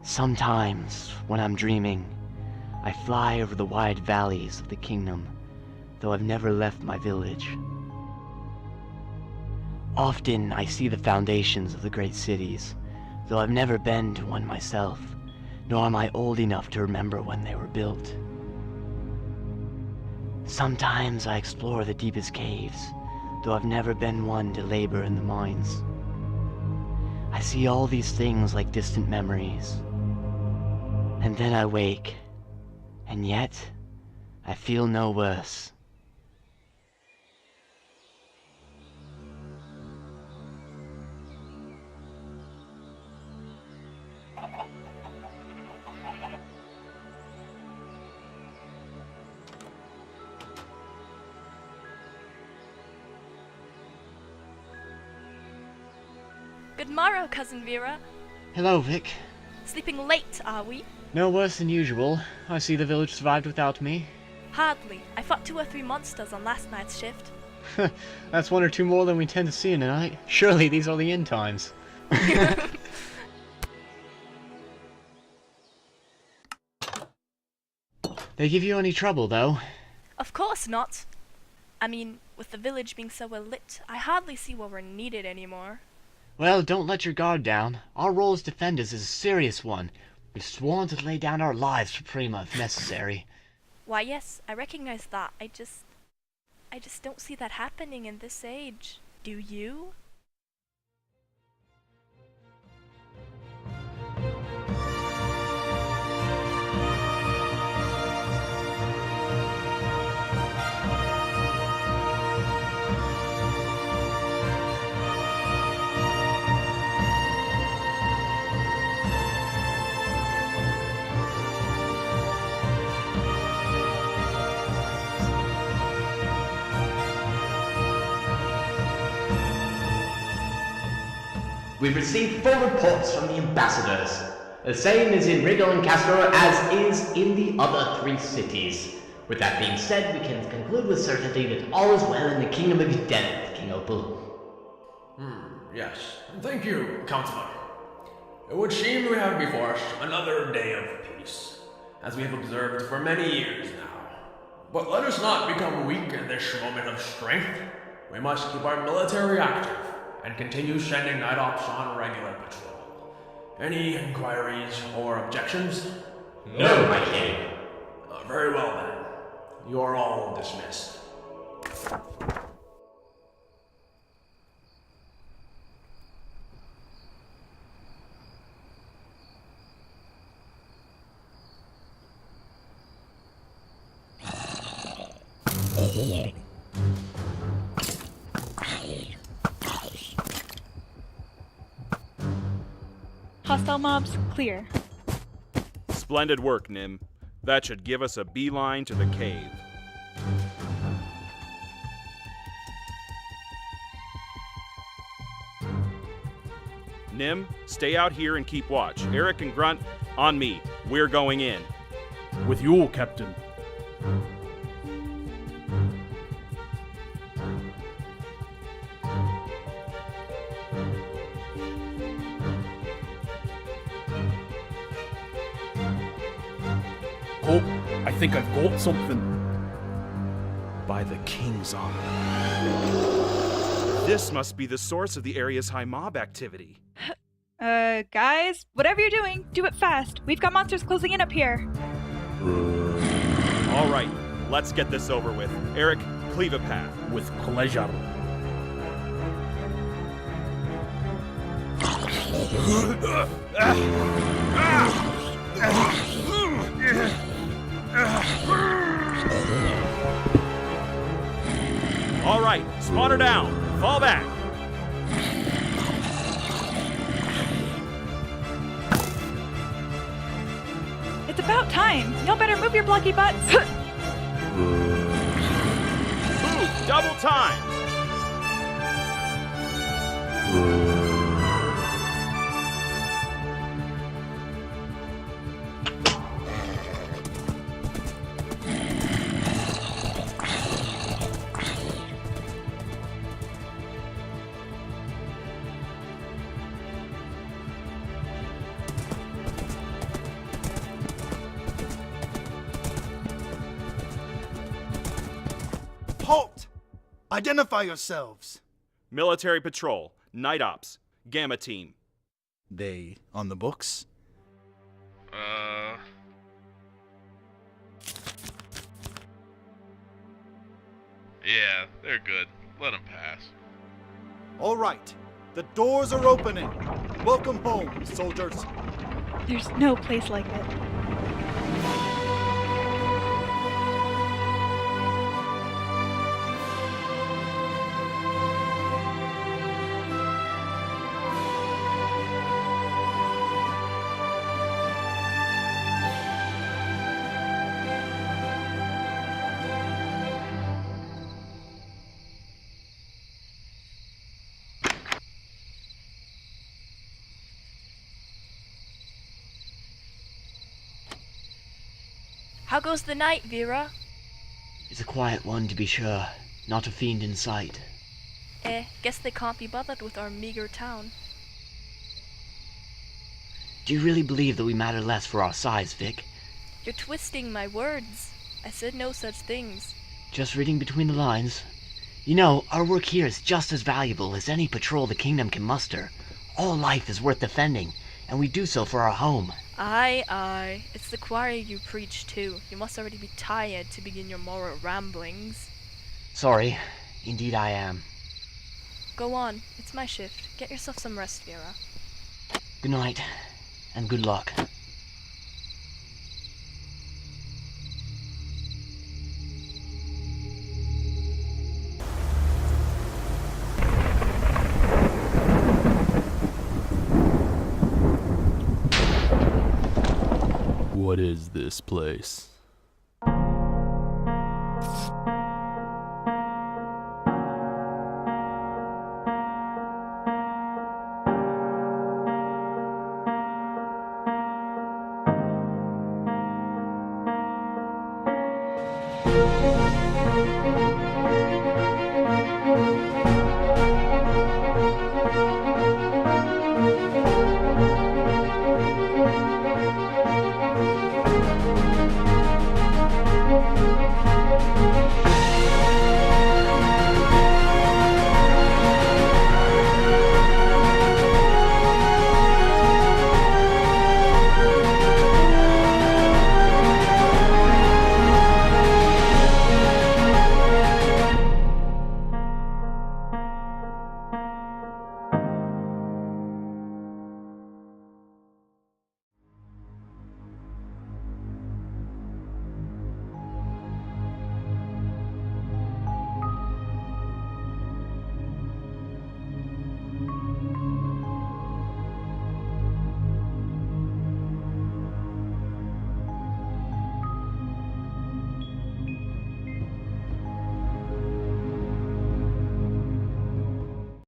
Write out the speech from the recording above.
Sometimes, when I'm dreaming, I fly over the wide valleys of the kingdom, though I've never left my village. Often I see the foundations of the great cities, though I've never been to one myself, nor am I old enough to remember when they were built. Sometimes I explore the deepest caves, though I've never been one to labor in the mines. I see all these things like distant memories. And then I wake, and yet I feel no worse. Good morrow, Cousin Vera. Hello, Vic. Sleeping late, are we? No worse than usual. I see the village survived without me. Hardly. I fought 2 or 3 monsters on last night's shift. That's 1 or 2 more than we tend to see in a night. Surely these are the end times. They give you any trouble, though? Of course not. I mean, with the village being so well lit, I hardly see where we're needed anymore. Well, don't let your guard down. Our role as defenders is a serious one. We've sworn to lay down our lives for Prima if necessary. Why, yes, I recognize that. I just don't see that happening in this age. Do you? We've received full reports from the ambassadors. The same is in Rigel and Castor as is in the other 3 cities. With that being said, we can conclude with certainty that all is well in the Kingdom of Edeneth, King Opul. Yes. Thank you, Counselor. It would seem we have before us another day of peace, as we have observed for many years now. But let us not become weak in this moment of strength. We must keep our military active and continue sending night ops on regular patrol. Any inquiries or objections? No, my king. Very well then. You are all dismissed. Hostile mobs, clear. Splendid work, Nim. That should give us a beeline to the cave. Nim, stay out here and keep watch. Erik and Grunt, on me. We're going in. With you, Captain. Oh, I think I've got something. By the King's honor. This must be the source of the area's high mob activity. Guys, whatever you're doing, do it fast. We've got monsters closing in up here. All right, let's get this over with. Erik, cleave a path. With pleasure. All right, spawn her down. Fall back. It's about time. Y'all better move your blocky butts. Move, double time. Identify yourselves. Military Patrol, Night Ops, Gamma Team. They on the books? Yeah, they're good. Let them pass. All right. The doors are opening. Welcome home, soldiers. There's no place like it. How goes the night, Vera? It's a quiet one, to be sure. Not a fiend in sight. Guess they can't be bothered with our meager town. Do you really believe that we matter less for our size, Vic? You're twisting my words. I said no such things. Just reading between the lines. You know, our work here is just as valuable as any patrol the kingdom can muster. All life is worth defending, and we do so for our home. Aye, aye. It's the choir you preach to. You must already be tired to begin your moral ramblings. Sorry. Indeed I am. Go on. It's my shift. Get yourself some rest, Vera. Good night, and good luck. What is this place?